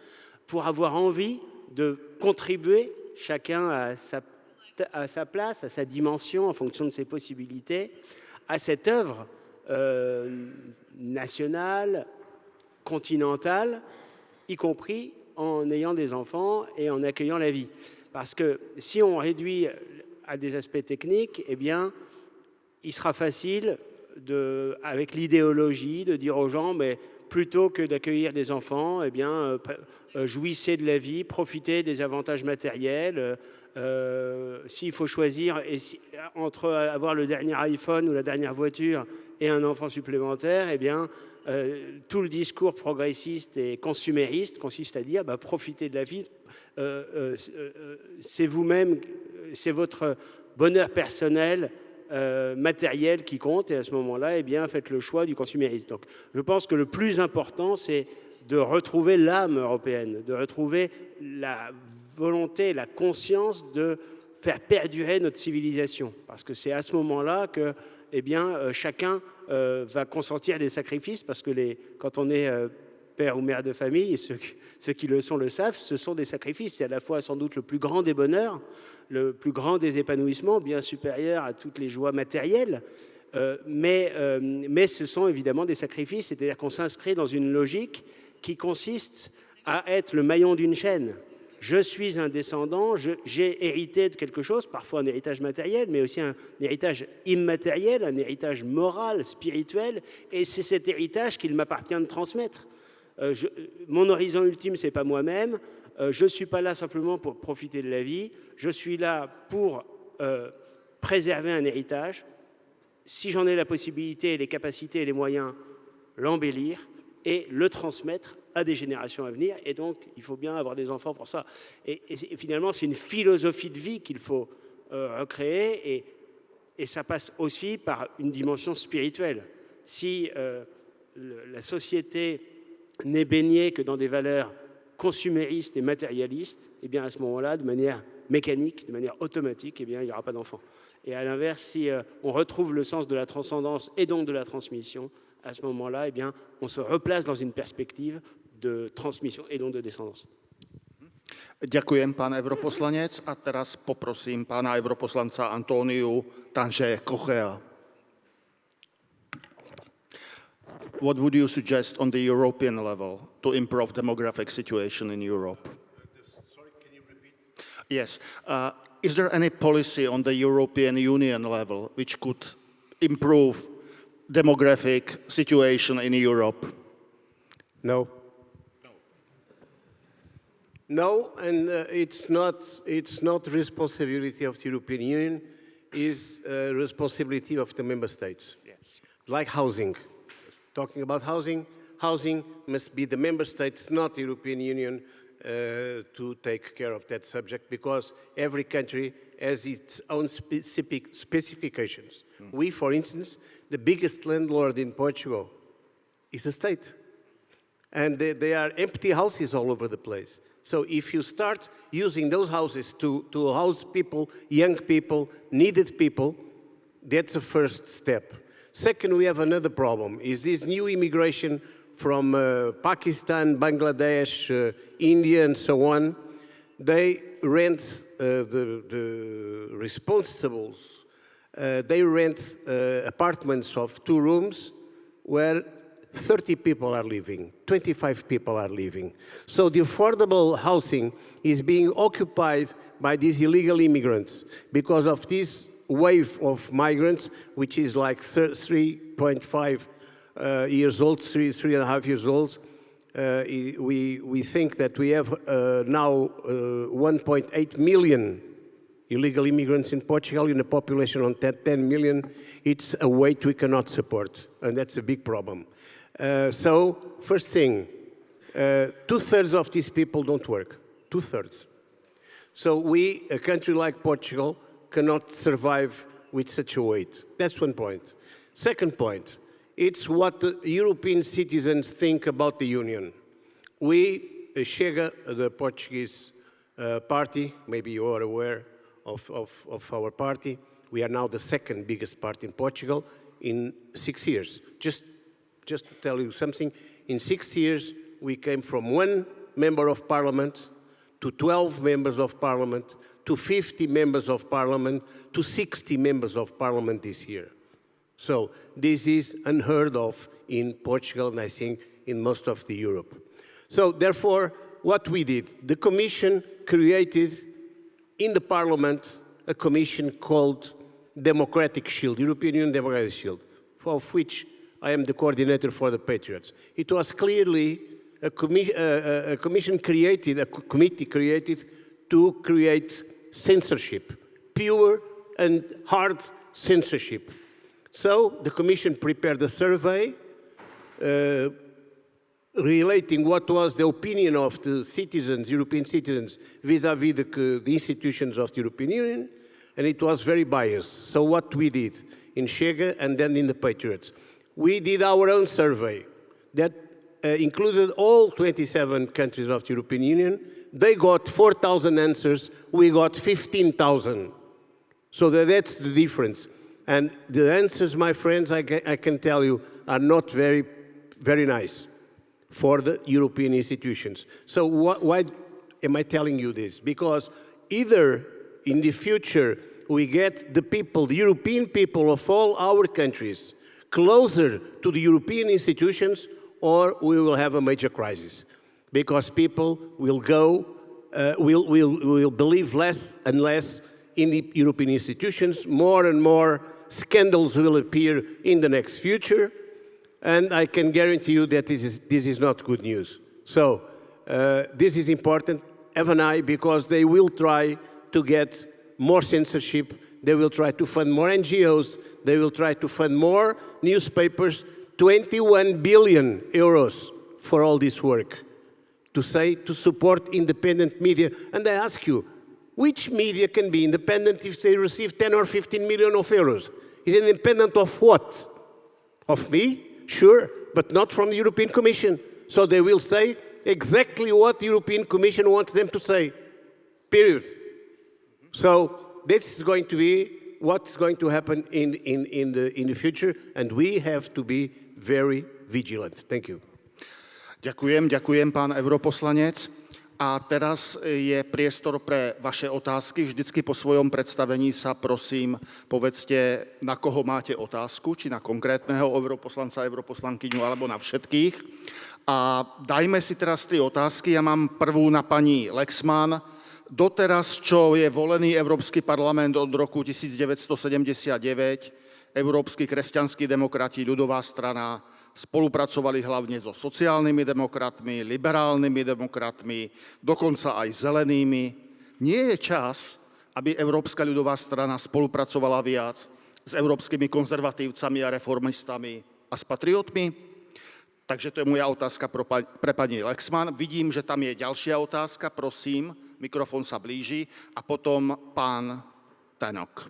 pour avoir envie de contribuer chacun à sa place, à sa dimension, en fonction de ses possibilités, à cette œuvre nationale, continentale, y compris en ayant des enfants et en accueillant la vie. Parce que si on réduit à des aspects techniques, eh bien, il sera facile, avec l'idéologie, de dire aux gens, mais plutôt que d'accueillir des enfants, eh bien, jouissez de la vie, profitez des avantages matériels. S'il faut choisir entre avoir le dernier iPhone ou la dernière voiture et un enfant supplémentaire, eh bien, tout le discours progressiste et consumériste consiste à dire profitez de la vie, c'est vous-même, c'est votre bonheur personnel, matériel qui compte, et à ce moment-là, eh bien, faites le choix du consumérisme. Donc, je pense que le plus important, c'est de retrouver l'âme européenne, de retrouver la volonté, la conscience de faire perdurer notre civilisation. Parce que c'est à ce moment-là que eh bien, chacun va consentir des sacrifices, parce que quand on est père ou mère de famille, et ceux qui le savent, ce sont des sacrifices. C'est à la fois sans doute le plus grand des bonheurs, le plus grand des épanouissements, bien supérieur à toutes les joies matérielles, mais ce sont évidemment des sacrifices, c'est-à-dire qu'on s'inscrit dans une logique qui consiste à être le maillon d'une chaîne. Je suis un descendant, j'ai hérité de quelque chose, parfois un héritage matériel, mais aussi un héritage immatériel, un héritage moral, spirituel, et c'est cet héritage qu'il m'appartient de transmettre. Mon horizon ultime, ce n'est pas moi-même, je ne suis pas là simplement pour profiter de la vie, je suis là pour préserver un héritage, si j'en ai la possibilité, les capacités et les moyens, l'embellir et le transmettre à des générations à venir, et donc il faut bien avoir des enfants pour ça. Et finalement, c'est une philosophie de vie qu'il faut recréer, et ça passe aussi par une dimension spirituelle. Si la société n'est baignée que dans des valeurs consuméristes et matérialistes, eh bien à ce moment-là, de manière mécanique, de manière automatique, eh bien, il n'y aura pas d'enfants. Et à l'inverse, si on retrouve le sens de la transcendance et donc de la transmission, à ce moment-là, eh bien, on se replace dans une perspective de transmission et donc de descendance. Ďakujem, pán europoslanec. A teraz poprosím pána europoslanca Antóniu Tange-Kochea. What would you suggest on the European level to improve demographic situation in Europe? Sorry, can you repeat? Yes. Is there any policy on the European Union level which could improve demographic situation in Europe? No. No, and it's not responsibility of the European Union, it's responsibility of the member states. Yes. Like housing. Talking about housing must be the member states, not the European Union, to take care of that subject, because every country has its own specific specifications. We, for instance, the biggest landlord in Portugal is a state. And there are empty houses all over the place. So if you start using those houses to house people, young people, needed people, that's a first step. Second, we have another problem, is this new immigration from Pakistan, Bangladesh, India, and so on. They rent the responsibles, they rent apartments of 2 rooms where 30 people are living, 25 people are living. So the affordable housing is being occupied by these illegal immigrants because of this wave of migrants, which is like 3.5 years old, 3.5 years old. We think that we have now 1.8 million illegal immigrants in Portugal in a population of 10 million. It's a weight we cannot support, and that's a big problem. So, first thing, two-thirds of these people don't work. Two-thirds. So we, a country like Portugal, cannot survive with such a weight. That's one point. Second point, it's what the European citizens think about the Union. We, Chega, the Portuguese party, maybe you are aware of our party, we are now the second biggest party in Portugal in 6 years. Just to tell you something, in 6 years, we came from 1 member of parliament to 12 members of parliament, to 50 members of parliament, to 60 members of parliament this year. So this is unheard of in Portugal, and I think in most of the Europe. So therefore, what we did, the Commission created in the Parliament a commission called Democratic Shield, European Union Democratic Shield, of which I am the coordinator for the Patriots. It was clearly a commission created, a committee created to create censorship, pure and hard censorship. So the Commission prepared a survey relating what was the opinion of the citizens, European citizens, vis-à-vis the institutions of the European Union, and it was very biased. So what we did in Chega and then in the Patriots, we did our own survey that included all 27 countries of the European Union. They got 4,000 answers, we got 15,000. So that's the difference. And the answers, my friends, I can tell you, are not very, very nice for the European institutions. So why am I telling you this? Because either in the future we get the people, the European people of all our countries, closer to the European institutions, or we will have a major crisis. Because people will go, will believe less and less in the European institutions, more and more scandals will appear in the next future, and I can guarantee you that this is not good news. So this is important, have an eye, because they will try to get more censorship, they will try to fund more NGOs, they will try to fund more newspapers, 21 billion euros for all this work, to support independent media. And I ask you, which media can be independent if they receive 10 or 15 million of euros? Is it independent of what? Of me? Sure, but not from the European Commission. So they will say exactly what the European Commission wants them to say, period. So this is going to be what's going to happen in the future, and we have to be very vigilant. Thank you. Ďakujem, pán europoslanec. A teraz je priestor pre vaše otázky. Vždycky po svojom predstavení sa prosím povedzte, na koho máte otázku, či na konkrétneho europoslanca, europoslankyňu, alebo na všetkých. A dajme si teraz 3 otázky. Ja mám prvú na pani Lexman. Doteraz, čo je volený Európsky parlament od roku 1979, Európski kresťanskí demokrati, ľudová strana, spolupracovali hlavne so sociálnymi demokratmi, liberálnymi demokratmi, dokonca aj zelenými. Nie je čas, aby Európska ľudová strana spolupracovala viac s európskymi konzervatívcami a reformistami a s patriotmi? Takže to je moja otázka pre pani Lexman. Vidím, že tam je ďalšia otázka, prosím, mikrofón sa blíži, a potom pán Tannock.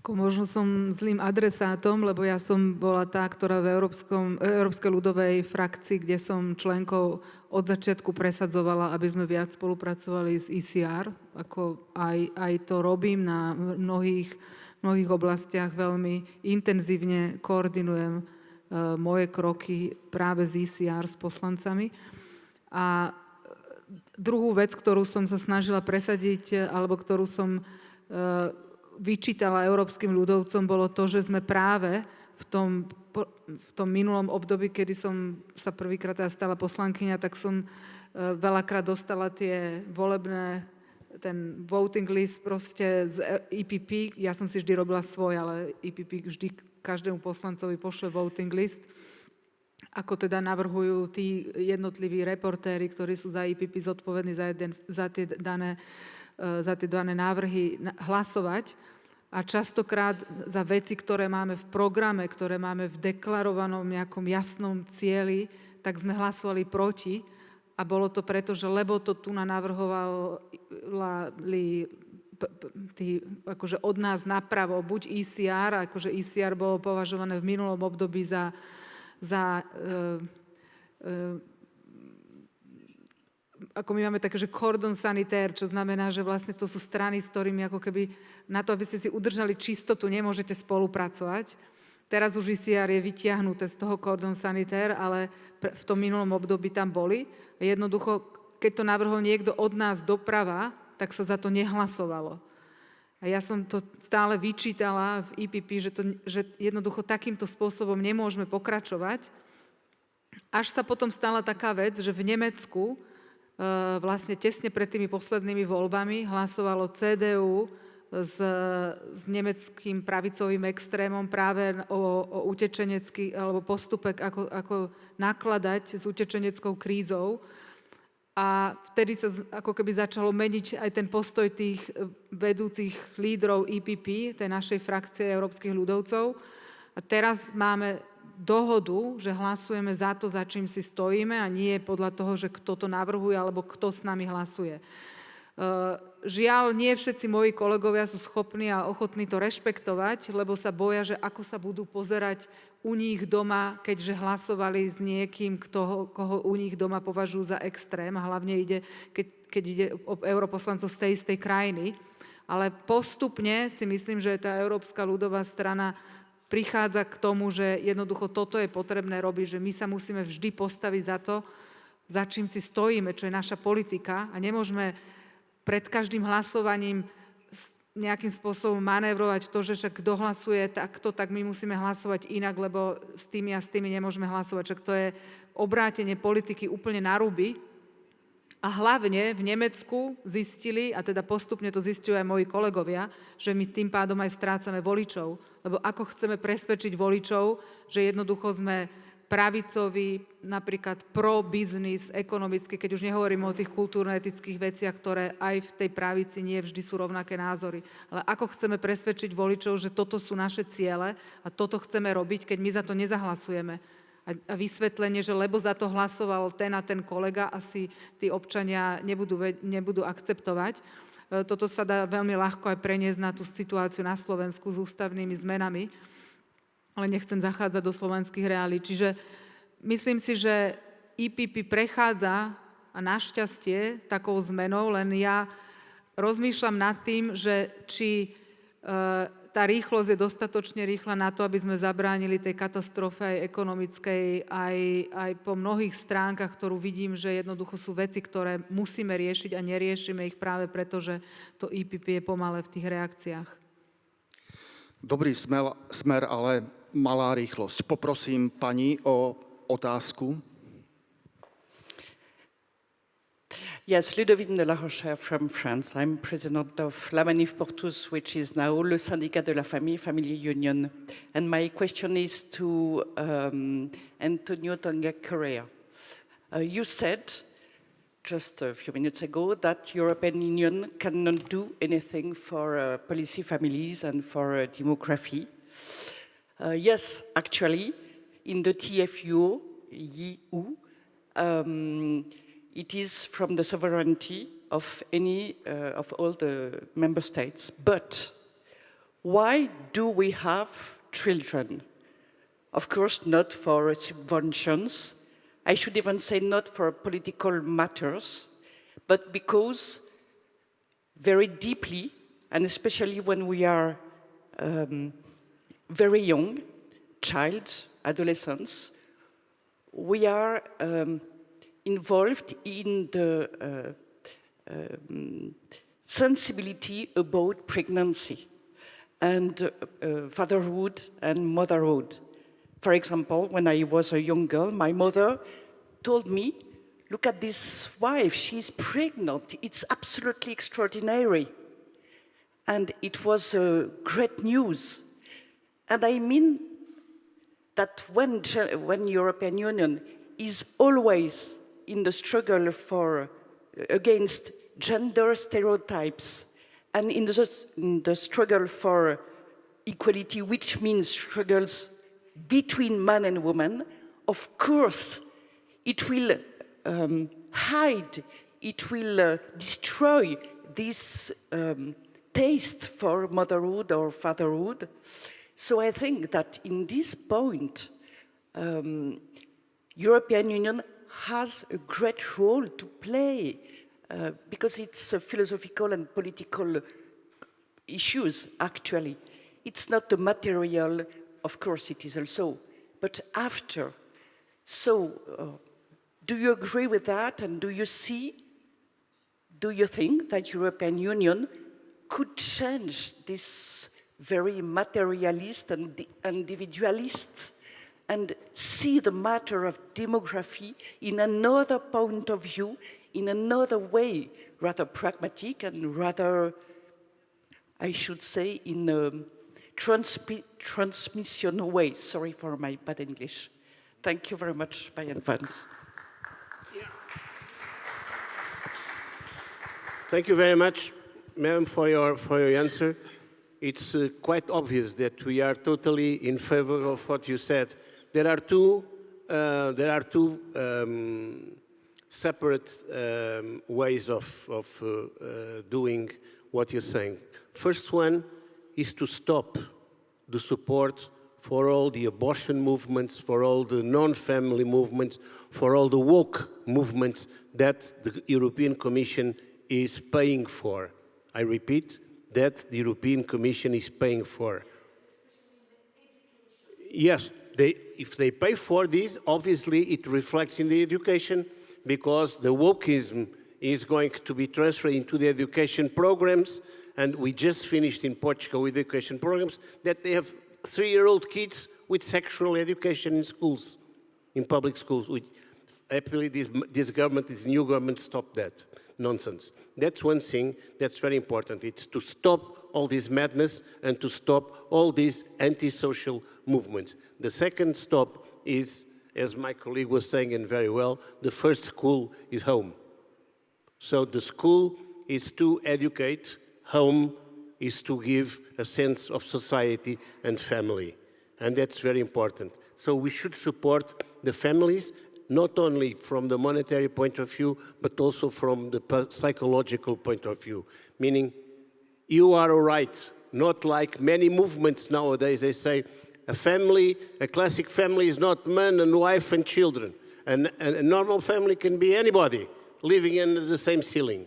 Možno som zlým adresátom, lebo ja som bola tá, ktorá v Európskej ľudovej frakcii, kde som členkou od začiatku presadzovala, aby sme viac spolupracovali s ECR, ako aj to robím na mnohých oblastiach, veľmi intenzívne koordinujem moje kroky práve s ECR, s poslancami. A druhú vec, ktorú som sa snažila presadiť, alebo ktorú som vyčítala európskym ľudovcom, bolo to, že sme práve v tom minulom období, kedy som sa prvýkrát stala poslankyňa, tak som veľakrát dostala ten voting list proste z EPP. Ja som si vždy robila svoj, ale EPP vždy každému poslancovi pošle voting list, ako teda navrhujú tí jednotliví reportéri, ktorí sú za EPP zodpovední za tie dané návrhy hlasovať. a častokrát za veci, ktoré máme v programe, ktoré máme v deklarovanom nejakom jasnom cieli, tak sme hlasovali proti. A bolo to preto, že lebo to tu navrhovali tí, akože od nás napravo, buď ECR, akože ECR bolo považované v minulom období za ako my máme také, že cordon sanitaire, čo znamená, že vlastne to sú strany, s ktorými ako keby na to, aby ste si udržali čistotu, nemôžete spolupracovať. Teraz už ECR je vytiahnuté z toho cordon sanitaire, ale v tom minulom období tam boli. Jednoducho, keď to navrhol niekto od nás doprava, tak sa za to nehlasovalo. A ja som to stále vyčítala v EPP, že jednoducho takýmto spôsobom nemôžeme pokračovať. Až sa potom stala taká vec, že v Nemecku vlastne tesne pred tými poslednými voľbami hlasovalo CDU s nemeckým pravicovým extrémom práve o utečenecký alebo postupe, ako nakladať s utečeneckou krízou. A vtedy sa ako keby začalo meniť aj ten postoj tých vedúcich lídrov EPP, tej našej frakcie európskych ľudovcov. A teraz máme dohodu, že hlasujeme za to, za čím si stojíme a nie podľa toho, že kto to navrhuje alebo kto s nami hlasuje. Žiaľ, nie všetci moji kolegovia sú schopní a ochotní to rešpektovať, lebo sa boja, že ako sa budú pozerať u nich doma, keďže hlasovali s niekým, koho u nich doma považujú za extrém, a hlavne keď ide o europoslancov z tej istej krajiny. Ale postupne si myslím, že tá Európska ľudová strana prichádza k tomu, že jednoducho toto je potrebné robiť, že my sa musíme vždy postaviť za to, za čím si stojíme, čo je naša politika, a nemôžeme pred každým hlasovaním nejakým spôsobom manévrovať to, že však kto hlasuje takto, tak my musíme hlasovať inak, lebo s tými a s tými nemôžeme hlasovať. Však to je obrátenie politiky úplne na ruby. A hlavne v Nemecku zistili, a teda postupne to zistujú aj moji kolegovia, že my tým pádom aj strácame voličov. Lebo ako chceme presvedčiť voličov, že jednoducho sme pravicoví, napríklad pro-biznis, ekonomicky, keď už nehovoríme o tých kultúrno-etických veciach, ktoré aj v tej pravici nie vždy sú rovnaké názory. Ale ako chceme presvedčiť voličov, že toto sú naše ciele a toto chceme robiť, keď my za to nezahlasujeme. A vysvetlenie, že lebo za to hlasoval ten a ten kolega, asi tí občania nebudú akceptovať. Toto sa dá veľmi ľahko aj preniesť na tú situáciu na Slovensku s ústavnými zmenami, ale nechcem zachádzať do slovenských reálí. Čiže myslím si, že EPP prechádza, a našťastie, takou zmenou, len ja rozmýšľam nad tým, že či tá rýchlosť je dostatočne rýchla na to, aby sme zabránili tej katastrofe aj ekonomickej, aj po mnohých stránkach, ktorú vidím, že jednoducho sú veci, ktoré musíme riešiť a neriešime ich práve preto, že to EPP je pomalé v tých reakciách. Dobrý smer, ale malá rýchlosť. Poprosím pani o otázku. Yes, Ludovine de la Rochère from France. I'm president of La Manif pour Tous, which is now Le Syndicat de la Famille, Family Union. And my question is to Antonio Tonga Correa. You said just a few minutes ago that European Union cannot do anything for policy families and for demography. Yes, actually, in the TFUE, it is from the sovereignty of of all the member states. But why do we have children? Of course, not for subventions. I should even say not for political matters, but because very deeply, and especially when we are very young, adolescents, we are involved in the sensibility about pregnancy and fatherhood and motherhood. For example, when I was a young girl, my mother told me, look at this wife, she's pregnant, it's absolutely extraordinary. And it was great news. And I mean that when European Union is always in the struggle against gender stereotypes And in the struggle for equality, which means struggles between man and woman, of course, it will hide, it will destroy this taste for motherhood or fatherhood. So I think that in this point, European Union has a great role to play because it's a philosophical and political issues, actually. It's not the material, of course it is also, but after. So, do you agree with that? And do you think that European Union could change this very materialist and individualist and see the matter of demography in another point of view, in another way, rather pragmatic and rather, I should say, in a transmissional way. Sorry for my bad English. Thank you very much by advance. Thank you very much, Madam, for your answer. It's quite obvious that we are totally in favor of what you said. There are two separate ways of doing what you're saying. First one is to stop the support for all the abortion movements, for all the non-family movements, for all the woke movements that the European Commission is paying for. I repeat, that the European Commission is paying for. Yes, if they pay for this, obviously it reflects in the education because the wokeism is going to be transferred into the education programs, and we just finished in Portugal with education programs that they have 3-year-old kids with sexual education in schools, in public schools. Happily, this government, this new government, stopped that nonsense. That's one thing that's very important. It's to stop all this madness and to stop all these anti-social movements. The second stop is, as my colleague was saying, and very well, the first school is home. So the school is to educate, home is to give a sense of society and family. And that's very important. So we should support the families, not only from the monetary point of view, but also from the psychological point of view. Meaning, you are all right, not like many movements nowadays, they say, a family, a classic family is not man and wife and children. And a normal family can be anybody living under the same ceiling.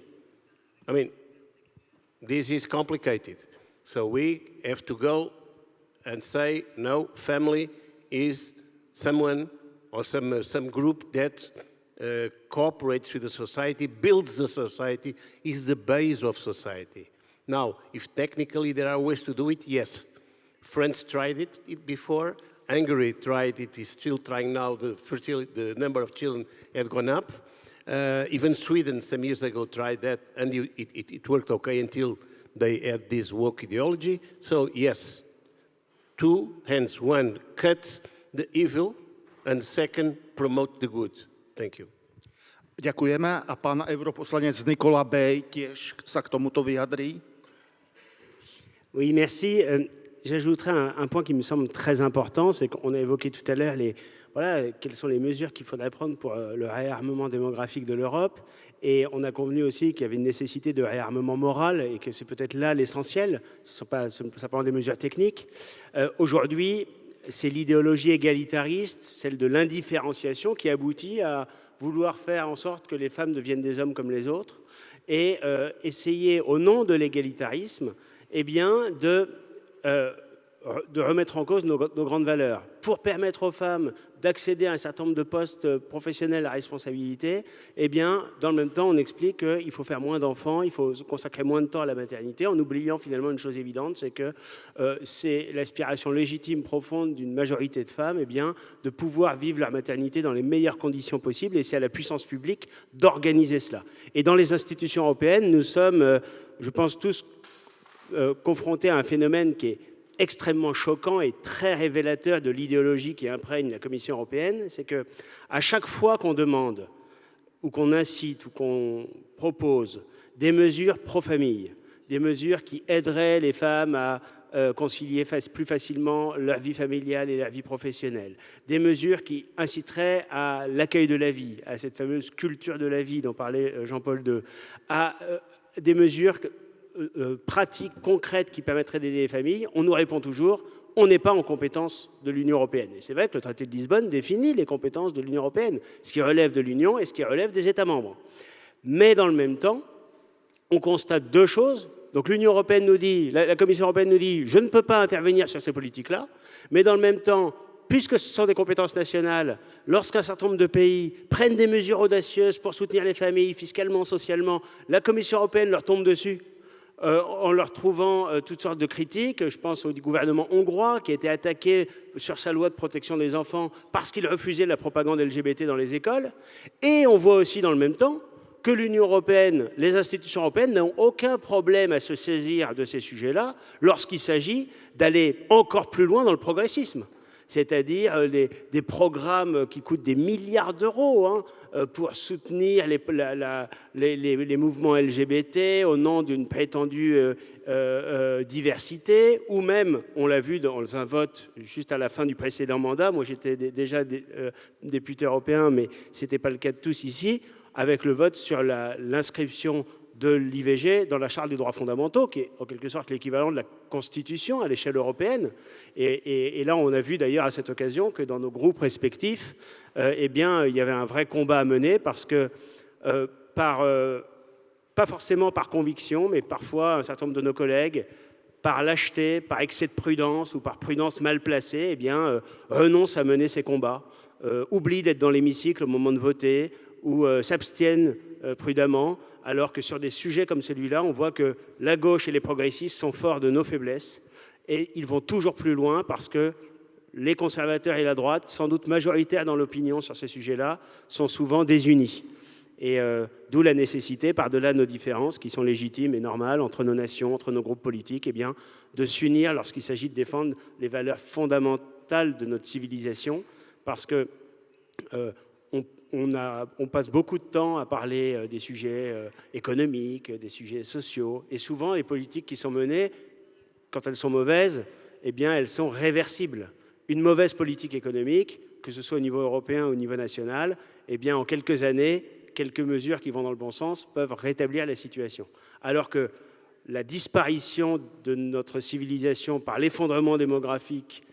I mean, this is complicated. So we have to go and say, no, family is someone or some group that cooperates with the society, builds the society, is the base of society. Now, if technically there are ways to do it, yes. France tried it before, Hungary tried it, is still trying now, the number of children had gone up. Even Sweden some years ago tried that, and it worked okay until they had this woke ideology. So yes, two hands, one, cut the evil, and second, promote the good. Thank you. Ďakujeme a pán europoslanec Nicolas Bay tiež sa k tomuto vyjadrí. Oui, merci. J'ajouterais un point qui me semble très important, c'est qu'on a évoqué tout à l'heure quelles sont les mesures qu'il faudrait prendre pour le réarmement démographique de l'Europe. Et on a convenu aussi qu'il y avait une nécessité de réarmement moral et que c'est peut-être là l'essentiel. Ce ne sont pas simplement des mesures techniques. Aujourd'hui, c'est l'idéologie égalitariste, celle de l'indifférenciation qui aboutit à vouloir faire en sorte que les femmes deviennent des hommes comme les autres et essayer, au nom de l'égalitarisme, eh bien, de remettre en cause nos grandes valeurs. Pour permettre aux femmes d'accéder à un certain nombre de postes professionnels à responsabilité, eh bien, dans le même temps, on explique qu'il faut faire moins d'enfants, il faut consacrer moins de temps à la maternité, en oubliant finalement une chose évidente, c'est que c'est l'aspiration légitime profonde d'une majorité de femmes, eh bien, de pouvoir vivre leur maternité dans les meilleures conditions possibles, et c'est à la puissance publique d'organiser cela. Et dans les institutions européennes, nous sommes, je pense, tous confrontés à un phénomène qui est extrêmement choquant et très révélateur de l'idéologie qui imprègne la Commission européenne, c'est qu'à chaque fois qu'on demande ou qu'on incite ou qu'on propose des mesures pro-famille, des mesures qui aideraient les femmes à concilier plus facilement leur vie familiale et leur vie professionnelle, des mesures qui inciteraient à l'accueil de la vie, à cette fameuse culture de la vie dont parlait Jean-Paul II, à des mesures pratiques, concrètes qui permettraient d'aider les familles, on nous répond toujours on n'est pas en compétence de l'Union européenne. Et c'est vrai que le traité de Lisbonne définit les compétences de l'Union européenne, ce qui relève de l'Union et ce qui relève des États membres. Mais dans le même temps, on constate deux choses. Donc l'Union européenne nous dit, la Commission européenne nous dit, je ne peux pas intervenir sur ces politiques-là, mais dans le même temps, puisque ce sont des compétences nationales, lorsqu'un certain nombre de pays prennent des mesures audacieuses pour soutenir les familles, fiscalement, socialement, la Commission européenne leur tombe dessus en leur trouvant toutes sortes de critiques. Je pense au gouvernement hongrois qui a été attaqué sur sa loi de protection des enfants parce qu'il refusait la propagande LGBT dans les écoles. Et on voit aussi dans le même temps que l'Union européenne, les institutions européennes n'ont aucun problème à se saisir de ces sujets-là lorsqu'il s'agit d'aller encore plus loin dans le progressisme. C'est-à-dire des programmes qui coûtent des milliards d'euros pour soutenir les mouvements LGBT au nom d'une prétendue diversité, ou même, on l'a vu dans un vote juste à la fin du précédent mandat, moi j'étais déjà député européen, mais ce n'était pas le cas de tous ici, avec le vote sur l'inscription de l'IVG dans la Charte des droits fondamentaux, qui est en quelque sorte l'équivalent de la Constitution à l'échelle européenne. Et là, on a vu d'ailleurs à cette occasion que dans nos groupes respectifs, eh bien, il y avait un vrai combat à mener parce que, pas forcément par conviction, mais parfois un certain nombre de nos collègues, par lâcheté, par excès de prudence ou par prudence mal placée, eh bien, renoncent à mener ces combats, oublient d'être dans l'hémicycle au moment de voter ou s'abstiennent prudemment, alors que sur des sujets comme celui-là, on voit que la gauche et les progressistes sont forts de nos faiblesses et ils vont toujours plus loin parce que les conservateurs et la droite, sans doute majoritaires dans l'opinion sur ces sujets-là, sont souvent désunis. Et d'où la nécessité, par-delà nos différences, qui sont légitimes et normales entre nos nations, entre nos groupes politiques, eh bien, de s'unir lorsqu'il s'agit de défendre les valeurs fondamentales de notre civilisation, parce que on passe beaucoup de temps à parler des sujets économiques, des sujets sociaux, et souvent les politiques qui sont menées, quand elles sont mauvaises, eh bien elles sont réversibles. Une mauvaise politique économique, que ce soit au niveau européen ou au niveau national, eh bien en quelques années, quelques mesures qui vont dans le bon sens peuvent rétablir la situation. Alors que la disparition de notre civilisation par l'effondrement démographique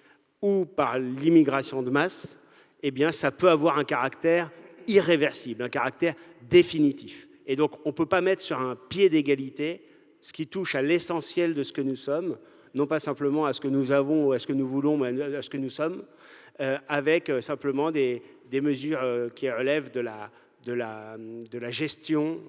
ou par l'immigration de masse, eh bien ça peut avoir un caractère irréversible, un caractère définitif. Et donc, on ne peut pas mettre sur un pied d'égalité ce qui touche à l'essentiel de ce que nous sommes, non pas simplement à ce que nous avons ou à ce que nous voulons, mais à ce que nous sommes, avec simplement des mesures qui relèvent de la gestion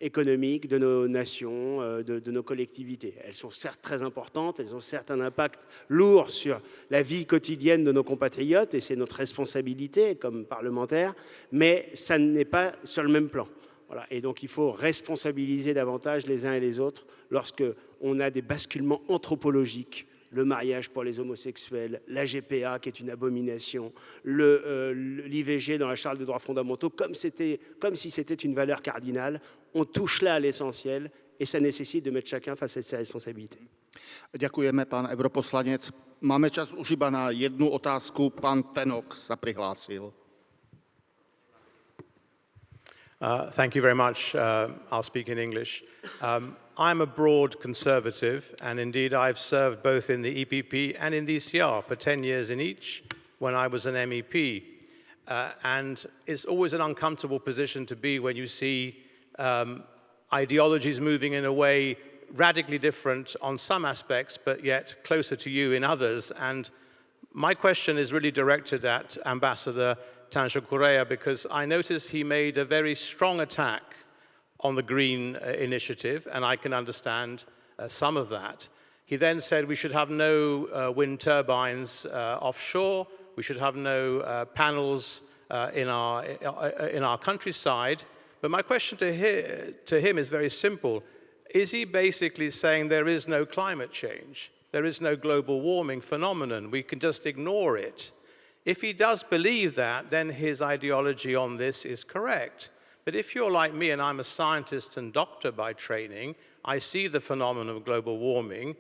économique de nos nations, de nos collectivités. Elles sont certes très importantes, elles ont certes un impact lourd sur la vie quotidienne de nos compatriotes, et c'est notre responsabilité comme parlementaires, mais ça n'est pas sur le même plan. Voilà. Et donc il faut responsabiliser davantage les uns et les autres lorsqu'on a des basculements anthropologiques, le mariage pour les homosexuels, la GPA qui est une abomination, l'IVG dans la Charte des droits fondamentaux, comme si c'était une valeur cardinale. On touche là à l'essentiel et ça nécessite de mettre chacun face à ses responsabilités. Ďakujeme, pán europoslanec. Máme čas už iba na jednu otázku. Pán Tenok sa prihlásil. Thank you very much. I'll speak in English. I'm a broad conservative, and indeed I've served both in the EPP and in the ECR for 10 years in each when I was an MEP. And it's always an uncomfortable position to be when you see ideologies moving in a way radically different on some aspects, but yet closer to you in others. And my question is really directed at Ambassador Tanjo Correa, because I noticed he made a very strong attack on the Green Initiative, and I can understand some of that. He then said we should have no wind turbines offshore, we should have no panels in our countryside. But my question to him is very simple. Is he basically saying there is no climate change? There is no global warming phenomenon. We can just ignore it. If he does believe that, then his ideology on this is correct. But if you're like me and I'm a scientist and doctor by training, I see the phenomenon of global warming.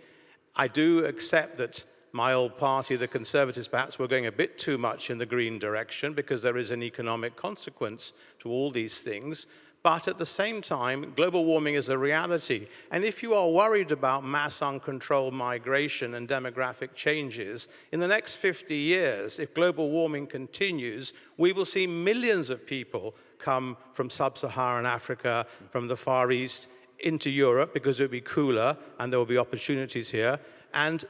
I do accept that my old party, the Conservatives, perhaps were going a bit too much in the green direction because there is an economic consequence to all these things. But at the same time, global warming is a reality. And if you are worried about mass uncontrolled migration and demographic changes, in the next 50 years, if global warming continues, we will see millions of people come from sub-Saharan Africa, from the Far East, into Europe because it will be cooler and there will be opportunities here. And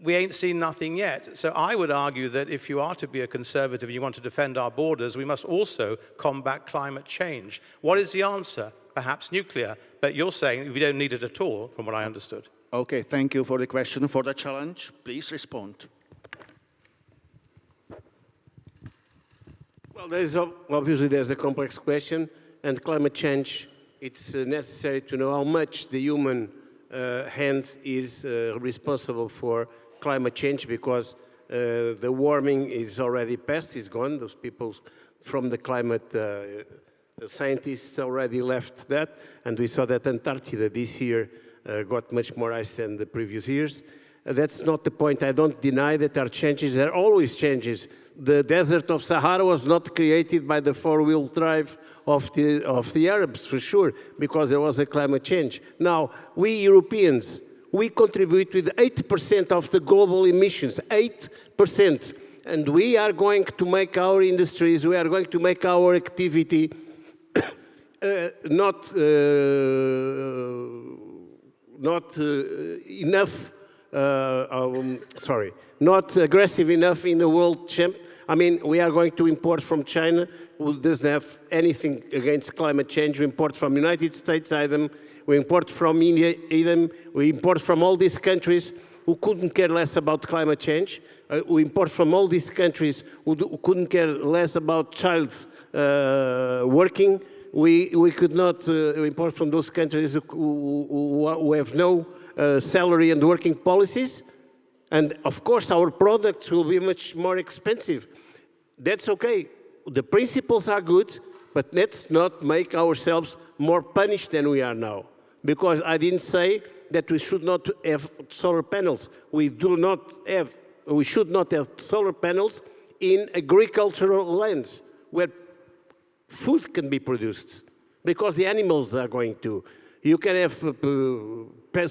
we ain't seen nothing yet. So I would argue that if you are to be a conservative and you want to defend our borders, we must also combat climate change. What is the answer? Perhaps nuclear. But you're saying we don't need it at all, from what I understood. Okay, thank you for the question. For the challenge, please respond. Well, obviously there's a complex question, and climate change, it's necessary to know how much the human hand is responsible for climate change, because the warming is already past, is gone. Those people from the climate scientists already left that, and we saw that Antarctica this year got much more ice than the previous years. That's not the point. I don't deny that there are changes. There are always changes. The desert of Sahara was not created by the four-wheel drive of the Arabs, for sure, because there was a climate change. Now, we Europeans, we contribute with 8% of the global emissions, 8%. And we are going to make our industries, we are going to make our activity not not aggressive enough in the world champ. I mean, we are going to import from China, who doesn't have anything against climate change. We import from the United States, we import from India, we import from all these countries who couldn't care less about climate change. We import from all these countries who couldn't care less about child working. We could not import from those countries who have no salary and working policies. And of course, our products will be much more expensive. That's okay. The principles are good, but let's not make ourselves more punished than we are now. Because I didn't say that we should not have solar panels. We should not have solar panels in agricultural lands where food can be produced, because the animals are going to. You can have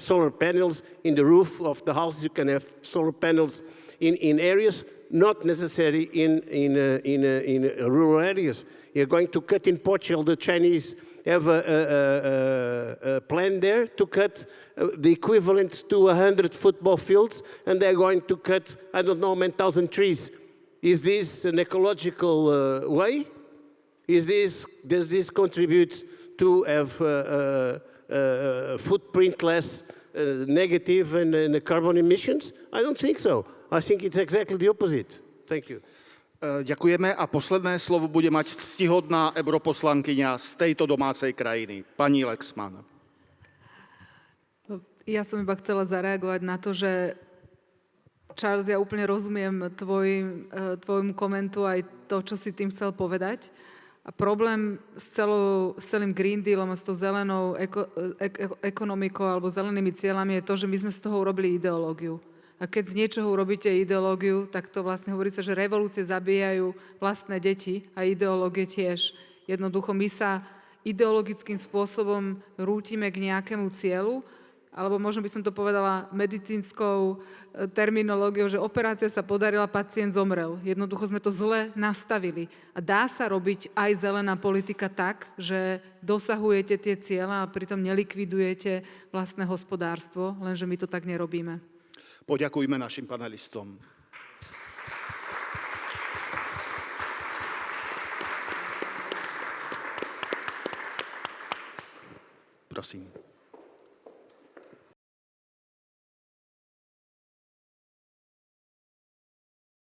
solar panels in the roof of the house. You can have solar panels in areas, not necessarily in rural areas. You're going to cut in Portugal. The Chinese have a plan there to cut the equivalent to 100 football fields, and they're going to cut, I don't know, 1,000 trees. Is this an ecological way? Does this contribute to have footprint less negative in carbon emissions? I don't think so. I think it's exactly the opposite. Thank you. Ďakujeme a posledné slovo bude mať ctihodná europoslankyňa z tejto domácej krajiny, pani Lexman. Ja som iba chcela zareagovať na to, že Charles, ja úplne rozumiem tvojmu komentu aj to, čo si tým chcel povedať. A problém s celým Green Dealom a s tou zelenou ekonomikou alebo zelenými cieľami je to, že my sme z toho urobili ideológiu. A keď z niečoho urobíte ideológiu, tak to vlastne hovorí sa, že revolúcie zabíjajú vlastné deti a ideológie tiež. Jednoducho my sa ideologickým spôsobom rútime k nejakému cieľu, alebo možno by som to povedala medicínskou terminológiou, že operácia sa podarila, pacient zomrel. Jednoducho sme to zle nastavili. A dá sa robiť aj zelená politika tak, že dosahujete tie cieľa a pritom nelikvidujete vlastné hospodárstvo, lenže my to tak nerobíme. Poďakujme našim panelistom. Prosím.